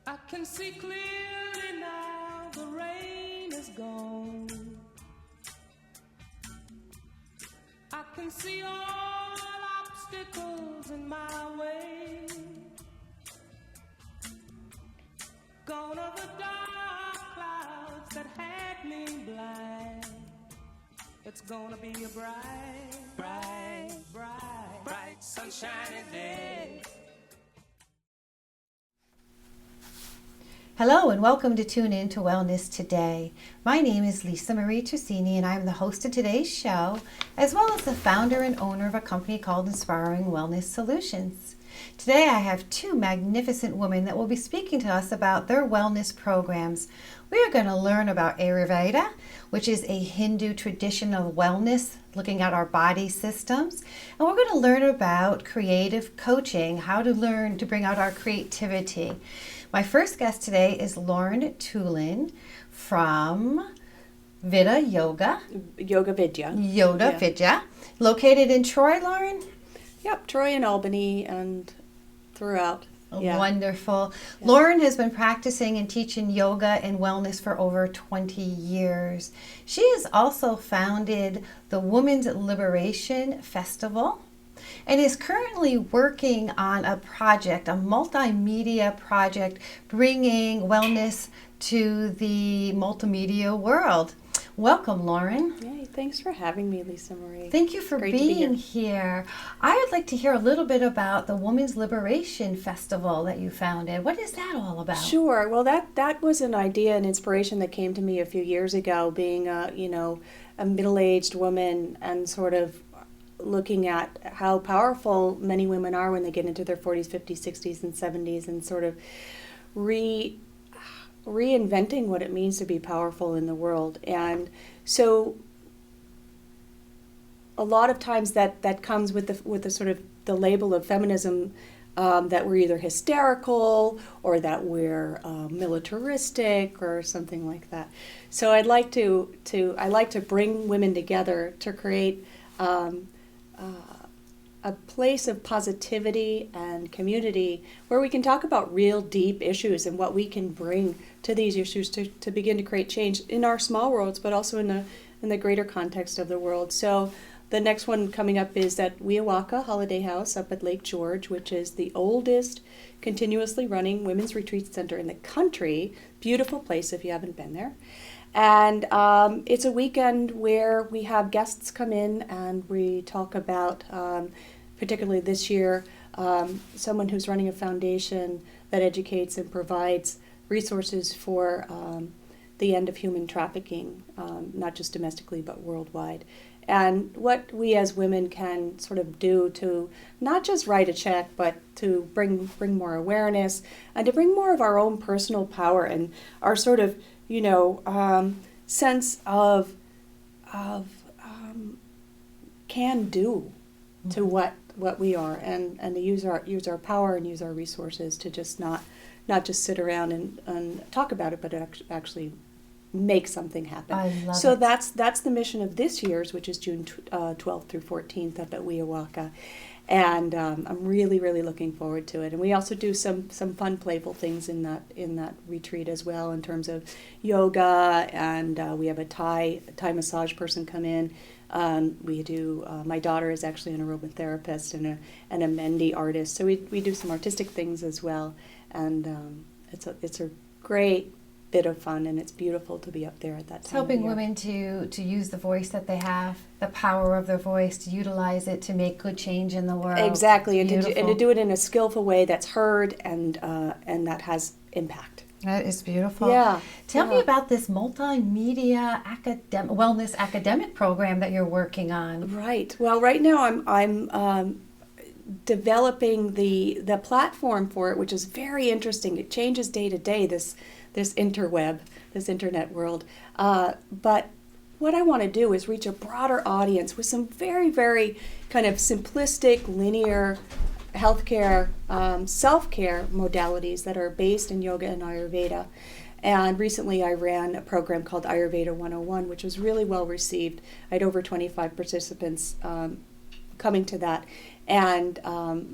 I can see clearly now the rain is gone. I can see all obstacles in my way. Gone are the dark clouds that had me blind. It's gonna be a bright, bright, bright, bright, sunshiny day. Hello and welcome to Tune In to Wellness Today. My name is LisaMarie Tersigni and I'm the host of today's show, as well as the founder and owner of a company called Inspiring Wellness Solutions. Today I have two magnificent women that will be speaking to us about their wellness programs. We are going to learn about Ayurveda, which is a Hindu tradition of wellness, looking at our body systems. And we're going to learn about creative coaching, how to learn to bring out our creativity. My first guest today is Lauren Toolin from Vidya Yoga. Vidya. Located in Troy, Lauren? Yep, Troy and Albany and throughout. Yeah. Wonderful. Yeah. Lauren has been practicing and teaching yoga and wellness for over 20 years. She has also founded the Women's Liberation Festival and is currently working on a project, a multimedia project, bringing wellness to the multimedia world. Welcome, Lauren. Yay, thanks for having me, LisaMarie. Thank you for being here. I would like to hear a little bit about the Women's Liberation Festival that you founded. What is that all about? Sure. Well, that was an idea and inspiration that came to me a few years ago, being a middle-aged woman and sort of looking at how powerful many women are when they get into their 40s, 50s, 60s, and 70s, and sort of reinventing what it means to be powerful in the world. And so a lot of times that comes with the sort of the label of feminism, that we're either hysterical or that we're militaristic or something like that. So I like to bring women together to create a place of positivity and community where we can talk about real deep issues and what we can bring to these issues to begin to create change in our small worlds, but also in the greater context of the world. So the next one coming up is at Weowaka Holiday House up at Lake George, which is the oldest continuously running women's retreat center in the country. Beautiful place if you haven't been there. And it's a weekend where we have guests come in and we talk about, particularly this year, someone who's running a foundation that educates and provides resources for the end of human trafficking, not just domestically but worldwide. And what we as women can sort of do to not just write a check, but to bring more awareness and to bring more of our own personal power and our sort of sense of can do to what we are, and to use our power and use our resources to just not just sit around and talk about it, but actually make something happen. I love so it. That's the mission of this year's, which is June 12th through 14th up at Weowaka. And I'm really, really looking forward to it. And we also do some fun, playful things in that retreat as well, in terms of yoga, and we have a Thai massage person come in. We do. My daughter is actually an aromatherapist and a Mendi artist, so we do some artistic things as well. And it's a great bit of fun, and it's beautiful to be up there at that time. It's helping women to use the voice that they have, the power of their voice, to utilize it to make good change in the world. Exactly, and to do it in a skillful way that's heard and that has impact. That is beautiful. Yeah. Tell me about this multimedia wellness academic program that you're working on. Right. Well, right now I'm developing the platform for it, which is very interesting. It changes day to day, this interweb, this internet world. But what I want to do is reach a broader audience with some very, very kind of simplistic, linear healthcare, self-care modalities that are based in yoga and Ayurveda. And recently I ran a program called Ayurveda 101, which was really well received. I had over 25 participants coming to that. And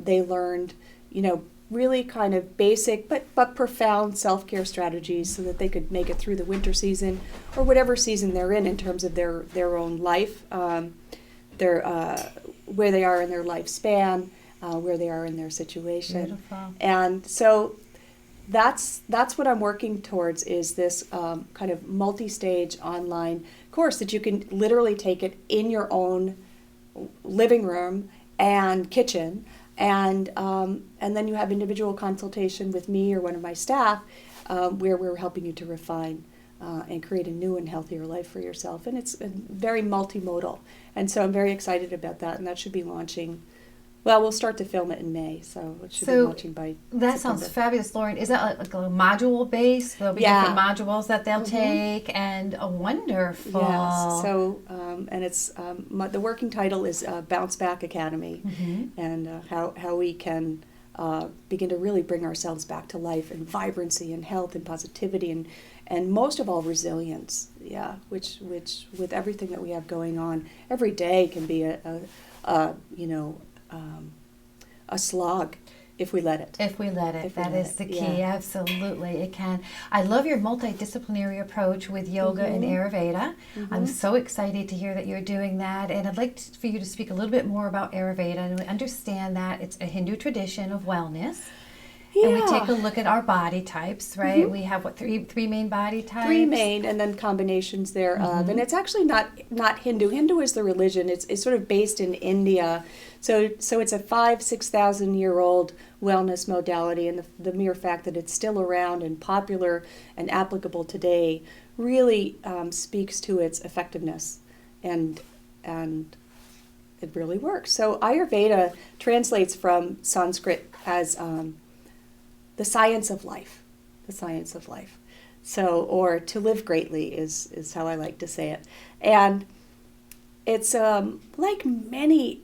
they learned, really kind of basic but profound self-care strategies so that they could make it through the winter season or whatever season they're in terms of their own life, where they are in their lifespan, where they are in their situation. Beautiful. And so that's what I'm working towards, is this kind of multi-stage online course that you can literally take it in your own living room and kitchen, and then you have individual consultation with me or one of my staff, where we're helping you to refine and create a new and healthier life for yourself. And it's very multimodal, and so I'm very excited about that, and that should be launching. Well, we'll start to film it in May, so it should be launching by That September. sounds fabulous, Lauren. Is that like a module base? There'll be different modules that they'll take, and wonderful. Yes. So, and it's the working title is Bounce Back Academy, and how we can begin to really bring ourselves back to life and vibrancy and health and positivity and most of all resilience. Yeah, which with everything that we have going on, every day can be a slog if we let it. If we let it, that is the key. Absolutely, it can. I love your multidisciplinary approach with yoga and Ayurveda. I'm so excited to hear that you're doing that, and I'd like for you to speak a little bit more about Ayurveda. And we understand that it's a Hindu tradition of wellness. Yeah. And we take a look at our body types, right? We have three main body types? Three main, and then combinations thereof. And it's actually not Hindu. Hindu is the religion. It's sort of based in India. So it's a 5,000-6,000 year old wellness modality, and the mere fact that it's still around and popular and applicable today really speaks to its effectiveness, and it really works. So Ayurveda translates from Sanskrit as the science of life, So, or to live greatly is how I like to say it. And it's like many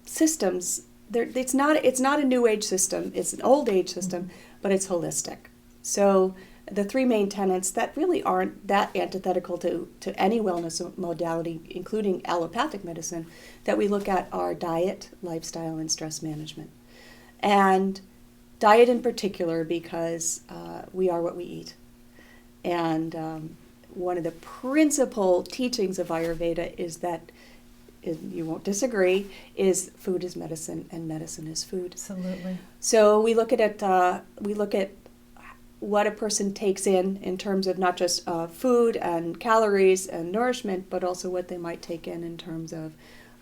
systems. It's not a new age system. It's an old age system, but it's holistic. So the three main tenets that really aren't that antithetical to any wellness modality, including allopathic medicine, that we look at are diet, lifestyle, and stress management. And diet in particular, because we are what we eat. And one of the principal teachings of Ayurveda is that, you won't disagree, is food is medicine and medicine is food. Absolutely. So we look at what a person takes in terms of not just food and calories and nourishment, but also what they might take in terms of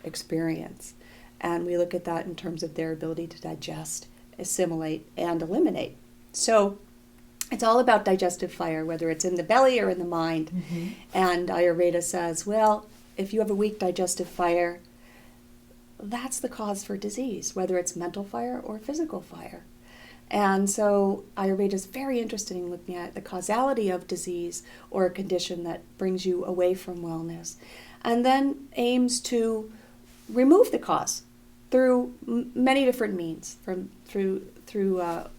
experience. And we look at that in terms of their ability to digest, assimilate, and eliminate. So it's all about digestive fire, whether it's in the belly or in the mind. And Ayurveda says, well, if you have a weak digestive fire, that's the cause for disease, whether it's mental fire or physical fire. And so Ayurveda is very interested in looking at the causality of disease or a condition that brings you away from wellness, and then aims to remove the cause through many different means, through a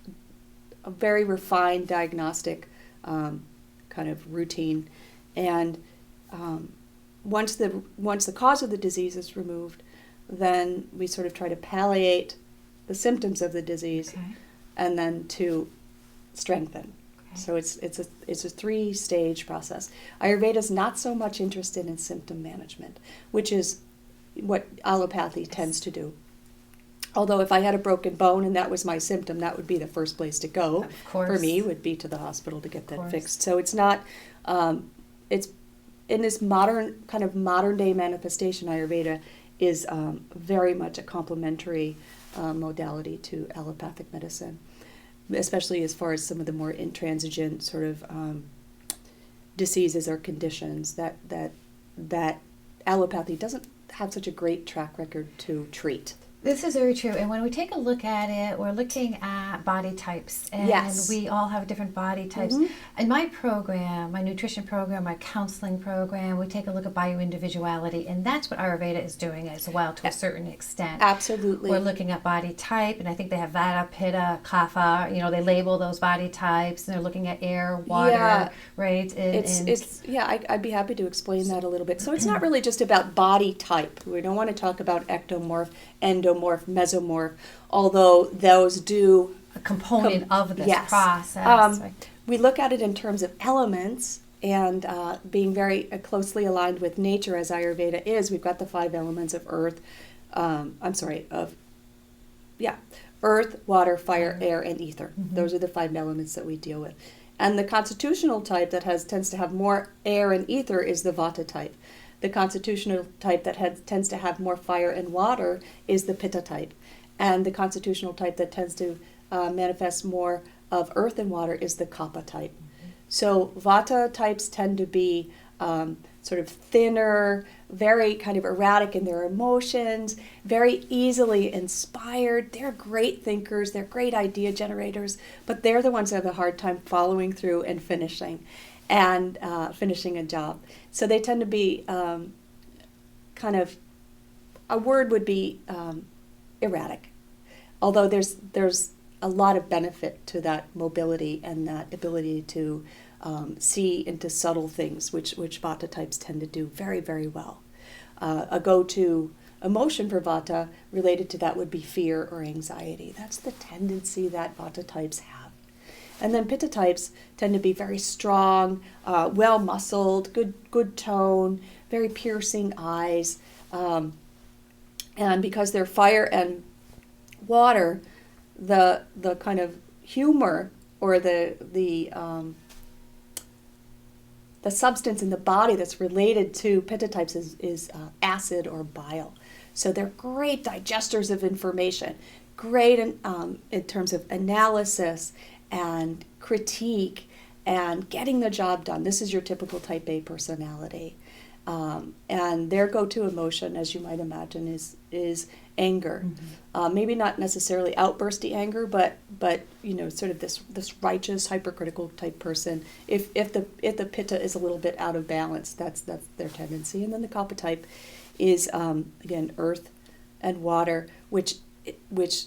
very refined diagnostic kind of routine. And once the cause of the disease is removed, then we sort of try to palliate the symptoms of the disease, and then to strengthen. So it's a 3-stage process. Ayurveda is not so much interested in symptom management, which is what allopathy tends to do. Although if I had a broken bone and that was my symptom, that would be the first place to go. Of course. For me, would be to the hospital to get that fixed. So it's not, it's in this modern day manifestation, Ayurveda is very much a complementary modality to allopathic medicine, especially as far as some of the more intransigent sort of diseases or conditions that allopathy doesn't have such a great track record to treat. This is very true. And when we take a look at it, we're looking at body types. And we all have different body types. In my program, my nutrition program, my counseling program, we take a look at bioindividuality. And that's what Ayurveda is doing as well, to a certain extent. Absolutely. We're looking at body type. And I think they have Vata, Pitta, Kapha. You know, they label those body types. And they're looking at air, water, right? I'd be happy to explain that a little bit. So it's not really just about body type. We don't want to talk about ectomorph, endomorph, endomorph, mesomorph, although those do A component of this yes. process. Right. We look at it in terms of elements and being very closely aligned with nature as Ayurveda is. We've got the 5 elements of earth, earth, water, fire, air, and ether. Those are the 5 elements that we deal with. And the constitutional type that tends to have more air and ether is the Vata type. The constitutional type that tends to have more fire and water is the Pitta type. And the constitutional type that tends to manifest more of earth and water is the Kapha type. So Vata types tend to be sort of thinner, very kind of erratic in their emotions, very easily inspired. They're great thinkers, they're great idea generators, but they're the ones that have a hard time following through and finishing a job. So they tend to be kind of, a word would be erratic. Although there's a lot of benefit to that mobility and that ability to see into subtle things, which Vata types tend to do very, very well. A go-to emotion for Vata related to that would be fear or anxiety. That's the tendency that Vata types have. And then Pitta types tend to be very strong, well-muscled, good tone, very piercing eyes. And because they're fire and water, the kind of humor or the substance in the body that's related to Pitta types is acid or bile. So they're great digesters of information, great in terms of analysis and critique and getting the job done. This is your typical type A personality. And their go-to emotion, as you might imagine, is anger. Maybe not necessarily outbursty anger, but sort of this righteous, hypercritical type person. If the Pitta is a little bit out of balance, that's their tendency. And then the Kapha type is again earth and water, which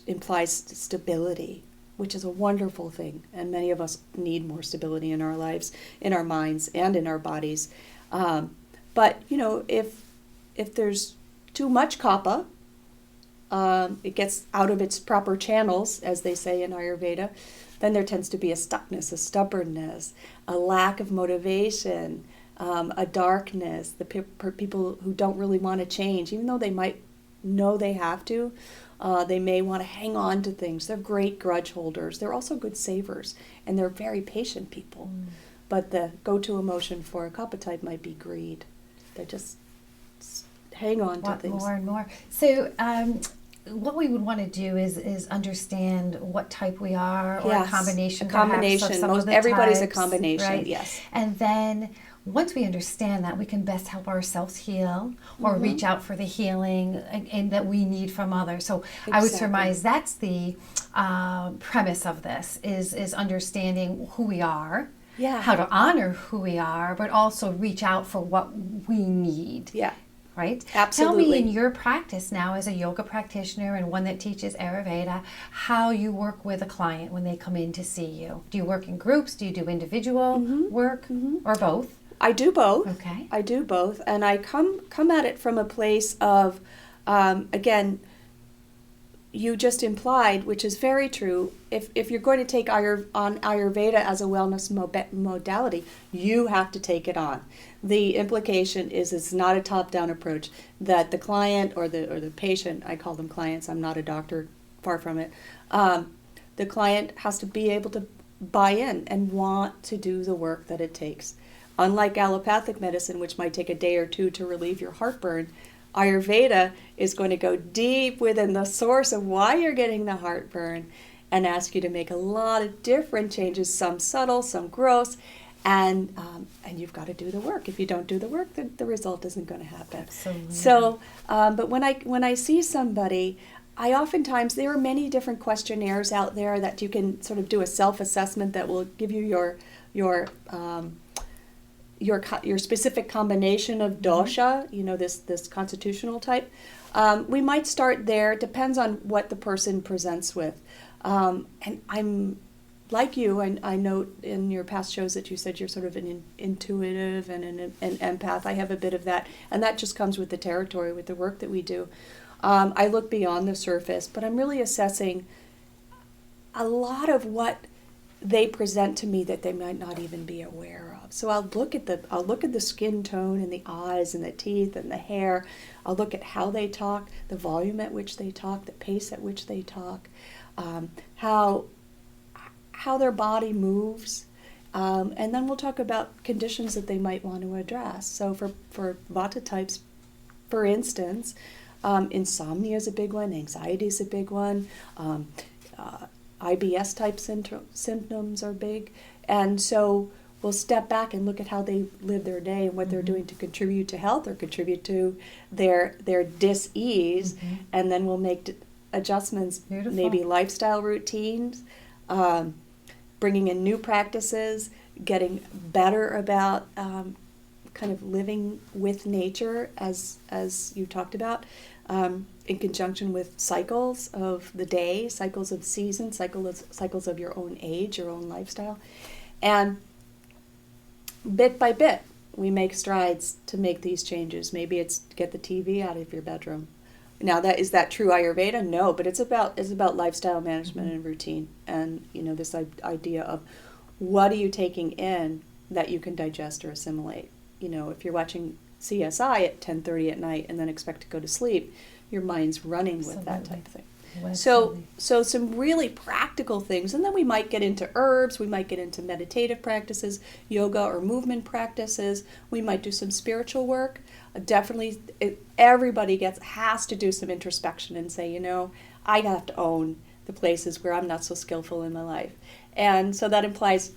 implies stability, which is a wonderful thing. And many of us need more stability in our lives, in our minds, and in our bodies. But if there's too much Kapha, it gets out of its proper channels, as they say in Ayurveda, then there tends to be a stuckness, a stubbornness, a lack of motivation, a darkness, the people who don't really want to change, even though they might know they have to. They may want to hang on to things. They're great grudge holders. They're also good savers, and they're very patient people. But the go-to emotion for a Kapha type might be greed. They just hang on to things. More and more. So what we would want to do is understand what type we are, or yes, a combination. A combination. Of some of the everybody's types, a combination, right? yes. And then once we understand that, we can best help ourselves heal or reach out for the healing and that we need from others. So exactly. I would surmise that's the premise of this, is understanding who we are, how to honor who we are, but also reach out for what we need. Yeah. Right? Absolutely. Tell me, in your practice now as a yoga practitioner and one that teaches Ayurveda, how you work with a client when they come in to see you. Do you work in groups? Do you do individual work, or both? I do both. Okay. I do both, and I come at it from a place of, again, you just implied, which is very true. If you're going to take on Ayurveda as a wellness modality, you have to take it on. The implication is it's not a top-down approach, that the client or the patient, I call them clients, I'm not a doctor, far from it, the client has to be able to buy in and want to do the work that it takes. Unlike allopathic medicine, which might take a day or two to relieve your heartburn, Ayurveda is going to go deep within the source of why you're getting the heartburn and ask you to make a lot of different changes, some subtle, some gross, and you've got to do the work. If you don't do the work, then the result isn't going to happen. Absolutely. So, but when I see somebody, I oftentimes, there are many different questionnaires out there that you can sort of do a self-assessment that will give you your specific combination of dosha, this constitutional type. We might start there. It depends on what the person presents with. And I'm like you, I note in your past shows that you said you're sort of an intuitive and an empath. I have a bit of that, and that just comes with the territory, with the work that we do. I look beyond the surface, but I'm really assessing a lot of what they present to me that they might not even be aware of. So I'll look at the skin tone and the eyes and the teeth and the hair. I'll look at how they talk, the volume at which they talk, the pace at which they talk, how their body moves. And then we'll talk about conditions that they might want to address. So for Vata types, for instance, insomnia is a big one, anxiety is a big one, IBS type symptoms are big. And so we'll step back and look at how they live their day and what they're doing to contribute to health or contribute to their dis-ease. And then we'll make adjustments, Beautiful. maybe lifestyle routines, bringing in new practices, getting better about kind of living with nature, as you talked about, in conjunction with cycles of the day, cycles of season, cycles of your own age, your own lifestyle. And bit by bit, we make strides to make these changes. Maybe it's get the TV out of your bedroom. Now, is that true Ayurveda? No, but it's about lifestyle management and routine, and this idea of what are you taking in that you can digest or assimilate. If you're watching CSI at 10:30 at night and then expect to go to sleep, your mind's running with that type of thing. So some really practical things, and then we might get into herbs, we might get into meditative practices, yoga or movement practices, we might do some spiritual work. Definitely, everybody has to do some introspection and say, I have to own the places where I'm not so skillful in my life. And so that implies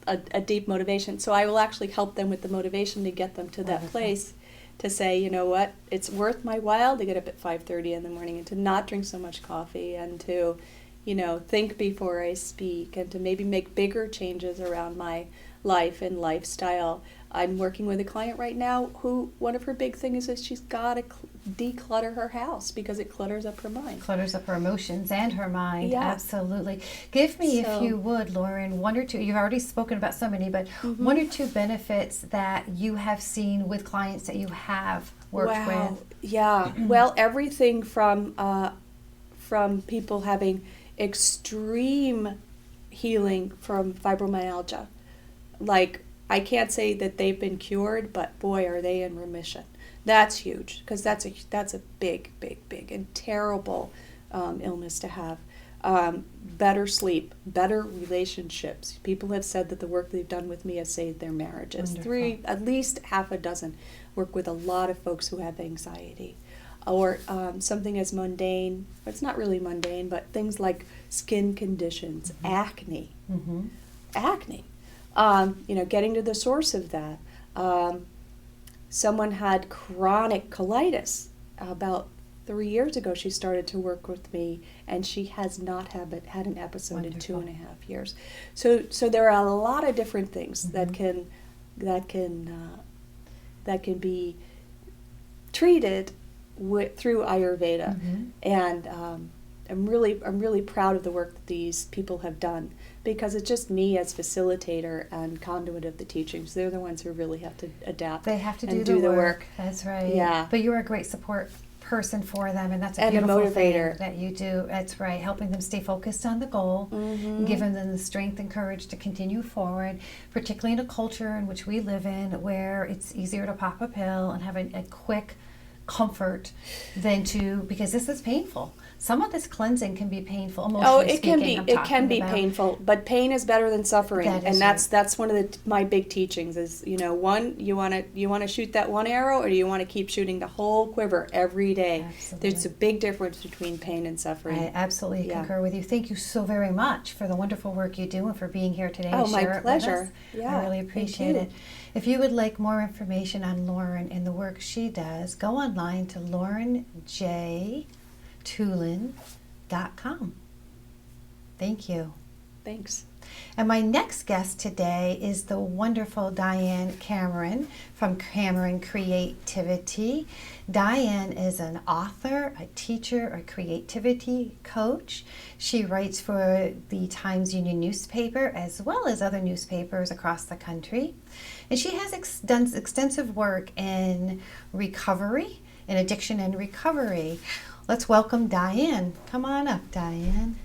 a deep motivation. So I will actually help them with the motivation to get them to that place, to say, you know what, it's worth my while to get up at 5:30 in the morning and to not drink so much coffee and to, think before I speak and to maybe make bigger changes around my life and lifestyle. I'm working with a client right now who one of her big things is she's got to declutter her house because it clutters up her mind. Clutters up her emotions and her mind. Yeah. Absolutely. Give me, if you would, Lauren, one or two, you've already spoken about so many, but one or two benefits that you have seen with clients that you have worked with. Yeah. Well, everything from people having extreme healing from fibromyalgia. Like, I can't say that they've been cured, but boy, are they in remission. That's huge, because that's a big, big, big and terrible illness to have. Better sleep, better relationships. People have said that the work they've done with me has saved their marriages. Wonderful. At least half a dozen work with a lot of folks who have anxiety. Or something as mundane, it's not really mundane, but things like skin conditions, acne. Acne. Getting to the source of that. Someone had chronic colitis. About 3 years ago, she started to work with me, and she has not had an episode in 2.5 years. So there are a lot of different things that can be treated through Ayurveda, and I'm really proud of the work that these people have done, because it's just me as facilitator and conduit of the teachings. They're the ones who really have to adapt. They have to and do the work. That's right. Yeah. But you're a great support person for them, and that's a And beautiful a motivator. thing that you do. That's right, helping them stay focused on the goal, and giving them the strength and courage to continue forward, particularly in a culture in which we live in, where it's easier to pop a pill and have a quick comfort than because this is painful. Some of this cleansing can be painful, emotionally speaking. It can be painful, but pain is better than suffering, and that's right. That's one of my big teachings. Is one, you want to shoot that one arrow, or do you want to keep shooting the whole quiver every day? Absolutely. There's a big difference between pain and suffering. I absolutely concur with you. Thank you so very much for the wonderful work you do and for being here today. Oh, to my share pleasure. It with us. Yeah, I really appreciate it. If you would like more information on Lauren and the work she does, go online to laurenjtoolin.com. Thank you. Thanks. And my next guest today is the wonderful Diane Cameron from Cameron Creativity. Diane is an author, a teacher, a creativity coach. She writes for the Times Union newspaper as well as other newspapers across the country. And she has done extensive work in recovery, in addiction and recovery. Let's welcome Diane. Come on up, Diane.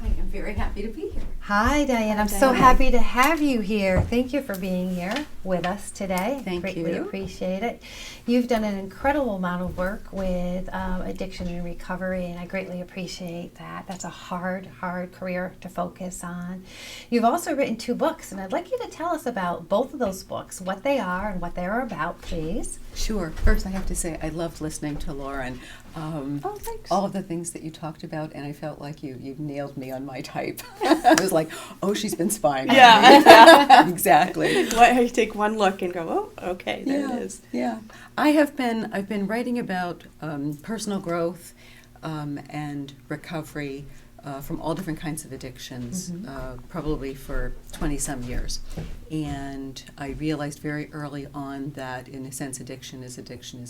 I am very happy to be here. Hi, Diane. I'm so Diane. happy to have you here. Thank you for being here with us today. Thank Greatly you. appreciate it. You've done an incredible amount of work with addiction and recovery, and I greatly appreciate that. That's a hard career to focus on. You've also written 2 books, and I'd like you to tell us about both of those books, what they are and what they're about, please. Sure. First, I have to say I loved listening to Lauren. Oh, thanks. All of the things that you talked about, and I felt like you nailed me on my type. I was like, oh, she's been spying on me. Exactly. You take one look and go, oh, okay, there it is. Yeah. I've been writing about personal growth and recovery from all different kinds of addictions, probably for 20-some years. And I realized very early on that, in a sense, addiction is addiction.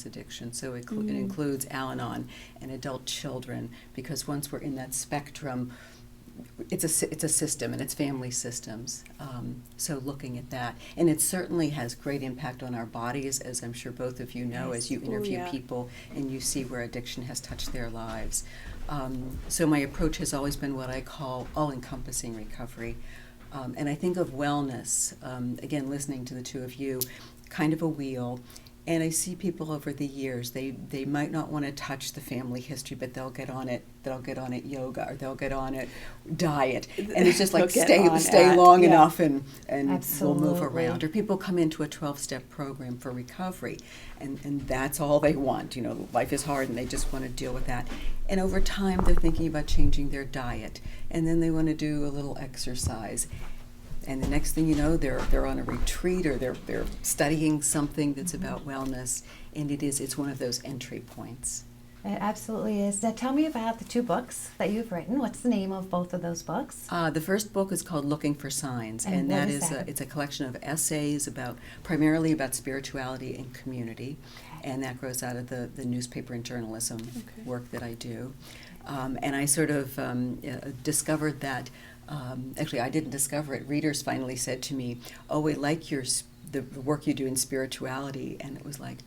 So it includes Al-Anon and adult children, because once we're in that spectrum, it's a system, and it's family systems. So looking at that, and it certainly has great impact on our bodies, as I'm sure both of you know, as you interview people and you see where addiction has touched their lives. So my approach has always been what I call all-encompassing recovery. And I think of wellness, again, listening to the two of you, kind of a wheel. And I see people over the years, they might not want to touch the family history, but they'll get on it yoga, or they'll get on it diet. And it's just like stay long enough and we'll move around. Or people come into a 12-step program for recovery, and that's all they want. You know, life is hard and they just want to deal with that. And over time they're thinking about changing their diet, and then they want to do a little exercise. And the next thing you know, they're on a retreat, or they're studying something that's about wellness, and it's one of those entry points. It absolutely is. Now tell me about the 2 books that you've written. What's the name of both of those books? The first book is called Looking for Signs, and that is it's a collection of essays primarily about spirituality and community, and that grows out of the newspaper and journalism work that I do. And I sort of discovered that. Actually, I didn't discover it. Readers finally said to me, "Oh, we like the work you do in spirituality," and it was like,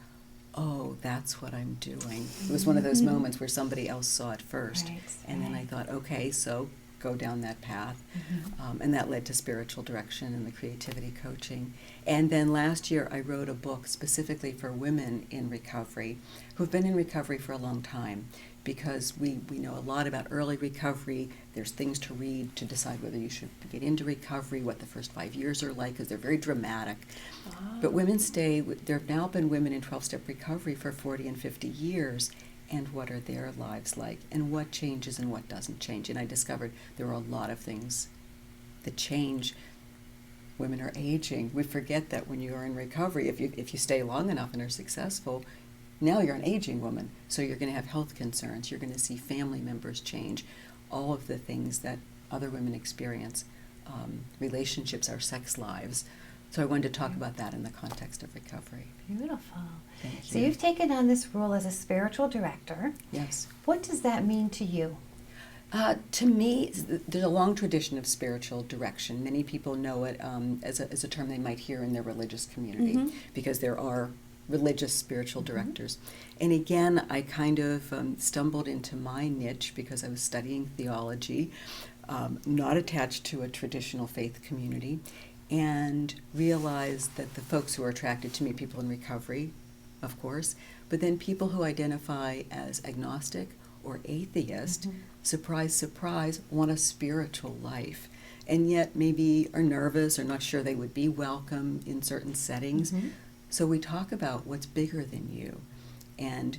"Oh, that's what I'm doing." It was one of those moments where somebody else saw it first, and then I thought, "Okay, so go down that path," and that led to spiritual direction and the creativity coaching. And then last year, I wrote a book specifically for women in recovery who've been in recovery for a long time. Because we know a lot about early recovery. There's things to read to decide whether you should get into recovery, what the first 5 years are like, because they're very dramatic. But women there have now been women in 12-step recovery for 40 and 50 years, and what are their lives like, and what changes and what doesn't change. And I discovered there are a lot of things that change. Women are aging. We forget that when you are in recovery, if you stay long enough and are successful, now you're an aging woman, so you're going to have health concerns. You're going to see family members change, all of the things that other women experience, relationships, our sex lives. So I wanted to talk about that in the context of recovery. Beautiful. Thank you. So you've taken on this role as a spiritual director. Yes. What does that mean to you? To me, there's a long tradition of spiritual direction. Many people know it as a term they might hear in their religious community, because there are religious spiritual directors. And again, I kind of stumbled into my niche because I was studying theology, not attached to a traditional faith community, and realized that the folks who are attracted to me, people in recovery, of course, but then people who identify as agnostic or atheist, surprise, surprise, want a spiritual life, and yet maybe are nervous or not sure they would be welcome in certain settings. So we talk about what's bigger than you, and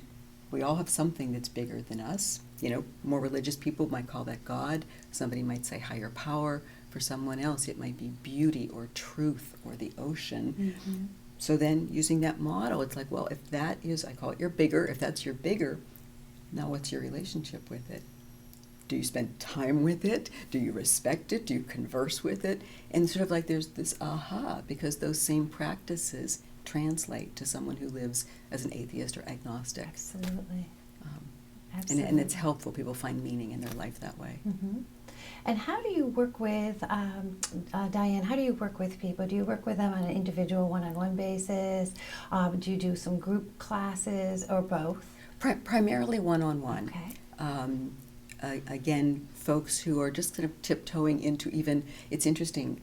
we all have something that's bigger than us. You know, more religious people might call that God. Somebody might say higher power. For someone else, it might be beauty or truth or the ocean. So then using that model, it's like, well, if that is, I call it your bigger, if that's your bigger, now what's your relationship with it? Do you spend time with it? Do you respect it? Do you converse with it? And sort of like there's this aha, because those same practices translate to someone who lives as an atheist or agnostic. Absolutely. And it's helpful. People find meaning in their life that way. And how do you work with, Diane, how do you work with people? Do you work with them on an individual one-on-one basis? Do you do some group classes, or both? Primarily one-on-one. Okay. Again, folks who are just kind of tiptoeing into even, it's interesting,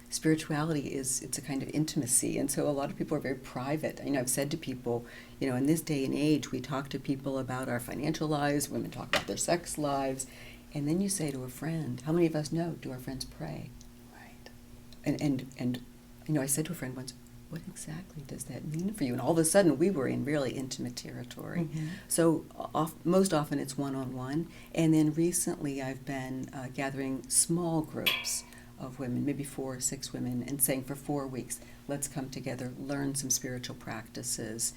spirituality it's a kind of intimacy, and so a lot of people are very private. I've said to people, in this day and age, we talk to people about our financial lives, women talk about their sex lives, and then you say to a friend, how many of us know, do our friends pray? Right. And I said to a friend once, what exactly does that mean for you? And all of a sudden, we were in really intimate territory. Mm-hmm. So most often it's one-on-one. And then recently I've been gathering small groups of women, maybe 4 or 6 women, and saying for 4 weeks, let's come together, learn some spiritual practices,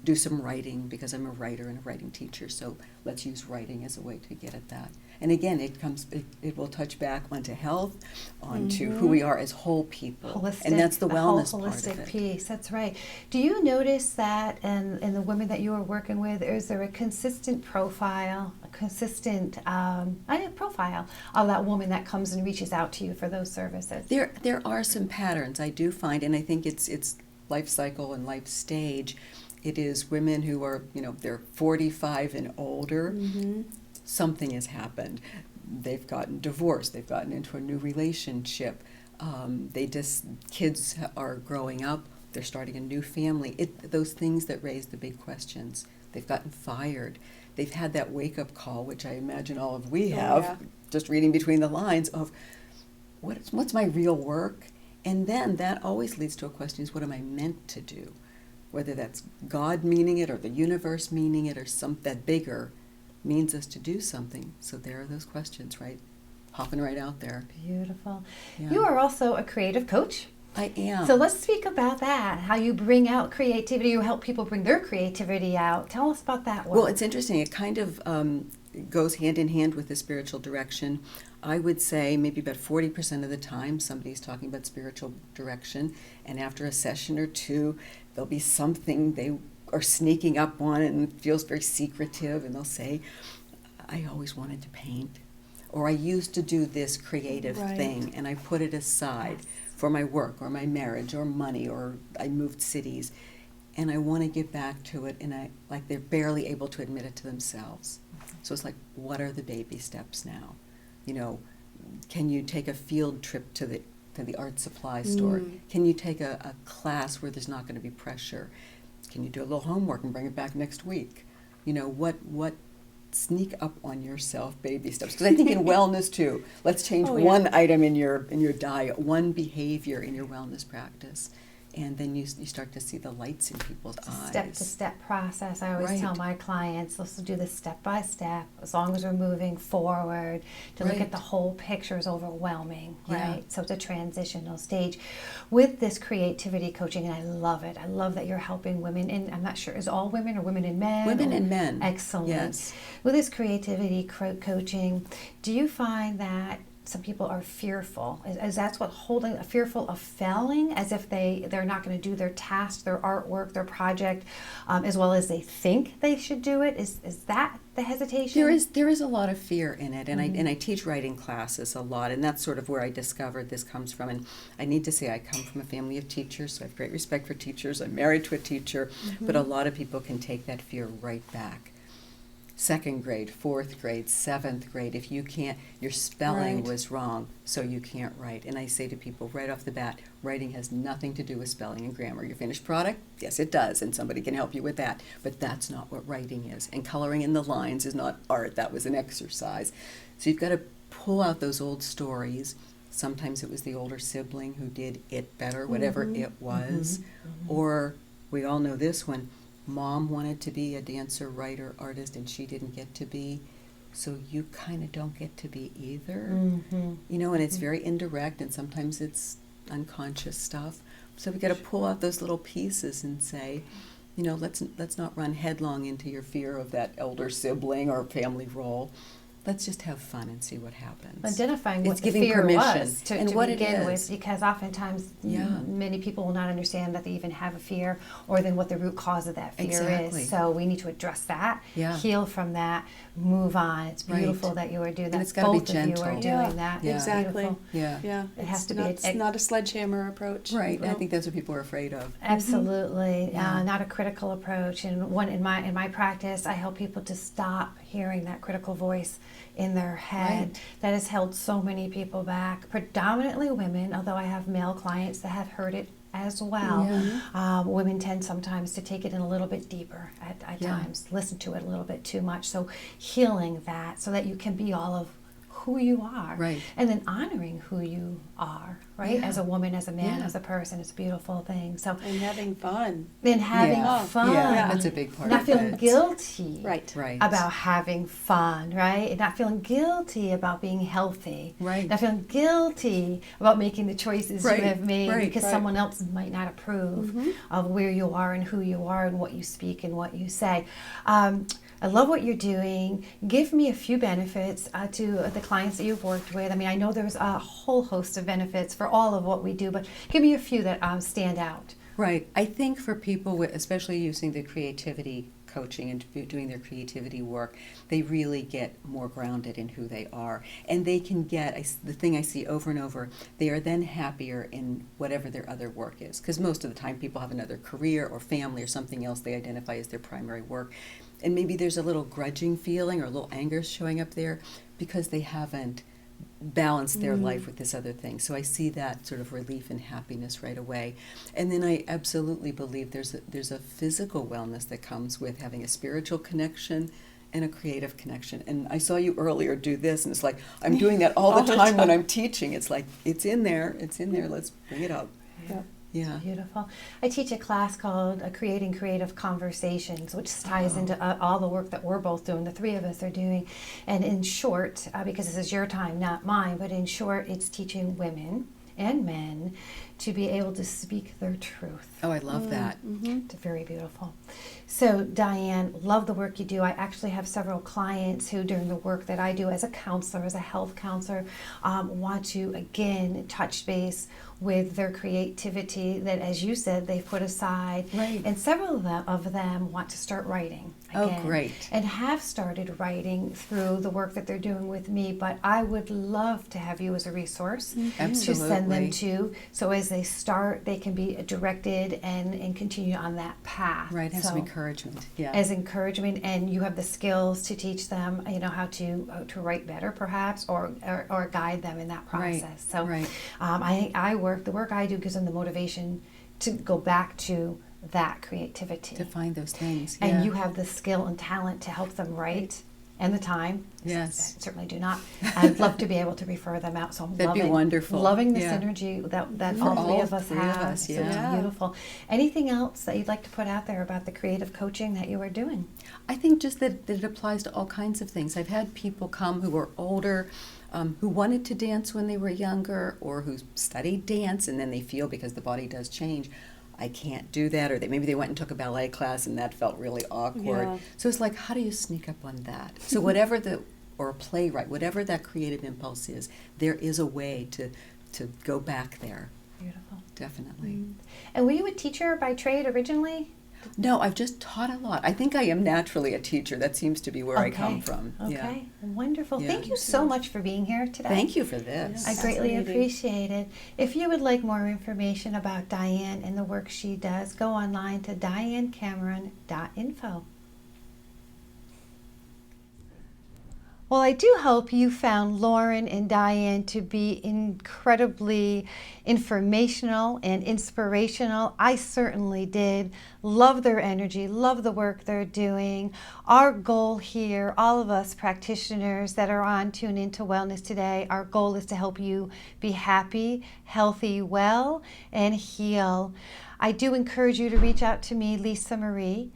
do some writing, because I'm a writer and a writing teacher, so let's use writing as a way to get at that. And again, it will touch back onto health, onto who we are as whole people. Holistic, and that's the wellness whole part holistic of it. piece. That's right. Do you notice that in the women that you are working with, is there a consistent profile, profile of that woman that comes and reaches out to you for those services? There are some patterns I do find, and I think it's life cycle and life stage. It is women who are, they're 45 and older. Mm-hmm. Something has happened. They've gotten divorced. They've gotten into a new relationship. Kids are growing up. They're starting a new family. Those things that raise the big questions. They've gotten fired. They've had that wake-up call, which I imagine all of we have, yeah. just reading between the lines of, what's my real work? And then that always leads to a question, is what am I meant to do? Whether that's God meaning it or the universe meaning it or that bigger means us to do something. So there are those questions, right? Hopping right out there. Beautiful. Yeah. You are also a creative coach. I am. So let's speak about that, how you bring out creativity, you help people bring their creativity out. Tell us about that work. Well, it's interesting. It kind of goes hand in hand with the spiritual direction. I would say maybe about 40% of the time somebody's talking about spiritual direction, and after a session or two, there'll be something they are sneaking up on and feels very secretive, and they'll say, I always wanted to paint, or I used to do this creative Right. thing, and I put it aside for my work or my marriage or money, or I moved cities, and I want to get back to it, and they're barely able to admit it to themselves. So it's like, what are the baby steps now? Can you take a field trip to the art supply store? Can you take a class where there's not going to be pressure? Can you do a little homework and bring it back next week? What sneak up on yourself baby steps? Because I think in wellness too, let's change one item in your diet, one behavior in your wellness practice. And then you start to see the lights in people's eyes. Step-to-step process. I always Right. tell my clients, let's do this step by step, as long as we're moving forward. To look Right. at the whole picture is overwhelming, Yeah. right? So it's a transitional stage. With this creativity coaching, and I love it. I love that you're helping women, and I'm not sure, is all women or women and men? Women and men. Excellent. Yes. With this creativity coaching, do you find that some people are fearful? Is that's what fearful of failing, as if they're not going to do their task, their artwork, their project, as well as they think they should do it? Is that the hesitation? There is a lot of fear in it, and I teach writing classes a lot, and that's sort of where I discovered this comes from. And I need to say, I come from a family of teachers, so I have great respect for teachers. I'm married to a teacher, but a lot of people can take that fear right back. 2nd grade, 4th grade, 7th grade, if you can't, your spelling Right. was wrong, so you can't write. And I say to people right off the bat, writing has nothing to do with spelling and grammar. Your finished product, yes it does, and somebody can help you with that, but that's not what writing is. And coloring in the lines is not art, that was an exercise. So you've got to pull out those old stories. Sometimes it was the older sibling who did it better, whatever it was. Or we all know this one, Mom wanted to be a dancer, writer, artist, and she didn't get to be, so you kind of don't get to be either. And it's very indirect, and sometimes it's unconscious stuff. So we got to pull out those little pieces and say, let's not run headlong into your fear of that elder sibling or family role. let's just have fun and see what happens. Identifying what It's the giving fear permission was to what it begin is. with, because oftentimes Yeah. many people will not understand that they even have a fear, or then what the root cause of that fear Exactly. is. So we need to address that, Yeah. heal from that, move on. It's beautiful Right. that you are doing that. And it's gotta be Both of you are gentle. doing that. Yeah. It's Exactly. beautiful. Yeah. Yeah, It has it's to be not, a- it's not a sledgehammer approach. Right. No. I think that's what people are afraid of. Absolutely, Yeah. not a critical approach. And one in my practice, I help people to stop hearing that critical voice in their head Right. that has held so many people back. Predominantly women, although I have male clients that have heard it as well. Yeah. Women tend sometimes to take it in a little bit deeper at Yeah. times, listen to it a little bit too much. So healing that so that you can be all of who you are, Right. and then honoring who you are, right? Yeah. As a woman, as a man, Yeah. as a person, it's a beautiful thing. So And having fun. then having Yeah. fun, Yeah, that's a big part not of feeling it. guilty, Right. Right. about having fun, right? And not feeling guilty about being healthy, Right. not feeling guilty about making the choices Right, you have made right, because right. someone else might not approve of where you are and who you are and what you speak and what you say. I love what you're doing. Give me a few benefits to the clients that you've worked with. I mean, I know there's a whole host of benefits for all of what we do, but give me a few that stand out. Right. I think for people, especially using the creativity coaching and doing their creativity work, they really get more grounded in who they are. And they can get, the thing I see over and over, they are then happier in whatever their other work is. Because most of the time people have another career or family or something else they identify as their primary work. And maybe there's a little grudging feeling or a little anger showing up there because they haven't balanced their life with this other thing. So I see that sort of relief and happiness right away. And then I absolutely believe there's a physical wellness that comes with having a spiritual connection and a creative connection. And I saw you earlier do this, and it's like, I'm doing that all the time when I'm teaching. It's like, it's in there, let's bring it up. Yeah. Yeah. Beautiful. I teach a class called Creating Creative Conversations, which ties into all the work that we're both doing, the three of us are doing. And in short, because this is your time, not mine, but in short, it's teaching women and men to be able to speak their truth. Oh, I love that. It's very beautiful. So, Diane, love the work you do. I actually have several clients who, during the work that I do as a counselor, as a health counselor, want to, again, touch base with their creativity that, as you said, they've put aside. Right. And several of them want to start writing again. Oh, great. And have started writing through the work that they're doing with me. But I would love to have you as a resource to send them Absolutely. to. So as they start, they can be directed and continue on that path. Right, has so, some encouragement. Yeah. as encouragement, and you have the skills to teach them, how to write better, perhaps, or guide them in that Right, process. So, right. the work I do gives them the motivation to go back to that creativity, To find those things. and yeah. you have the skill and talent to help them write. And the time. Yes. I certainly do not. I'd love to be able to refer them out. So I'm That'd be loving, wonderful. loving the Yeah. synergy that For all three all of us three of have. us, So yeah. it's beautiful. Anything else that you'd like to put out there about the creative coaching that you are doing? I think just that it applies to all kinds of things. I've had people come who were older, who wanted to dance when they were younger, or who studied dance, and then they feel, because the body does change, I can't do that, or maybe they went and took a ballet class and that felt really awkward. Yeah. So it's like, how do you sneak up on that? So or a playwright, whatever that creative impulse is, there is a way to go back there, Beautiful. definitely. And were you a teacher by trade originally? No, I've just taught a lot. I think I am naturally a teacher. That seems to be where I come from. Okay, Yeah. wonderful. Yeah. Thank you so much for being here today. Thank you for this. I greatly Fascinating. appreciate it. If you would like more information about Diane and the work she does, go online to dianecameron.info. Well, I do hope you found Lauren and Diane to be incredibly informational and inspirational. I certainly did. Love their energy, love the work they're doing. Our goal here, all of us practitioners that are on Tune Into Wellness today, our goal is to help you be happy, healthy, well, and heal. I do encourage you to reach out to me, LisaMarie,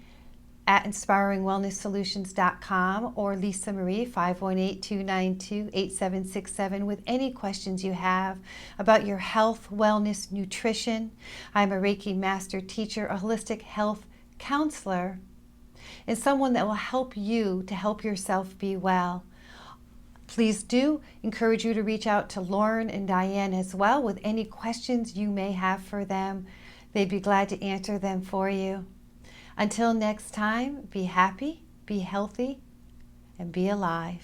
at inspiringwellnesssolutions.com, or LisaMarie 518-292-8767 with any questions you have about your health, wellness, nutrition. I'm a Reiki master teacher, a holistic health counselor, and someone that will help you to help yourself be well. Please do encourage you to reach out to Lauren and Diane as well with any questions you may have for them. They'd be glad to answer them for you. Until next time, be happy, be healthy, and be alive.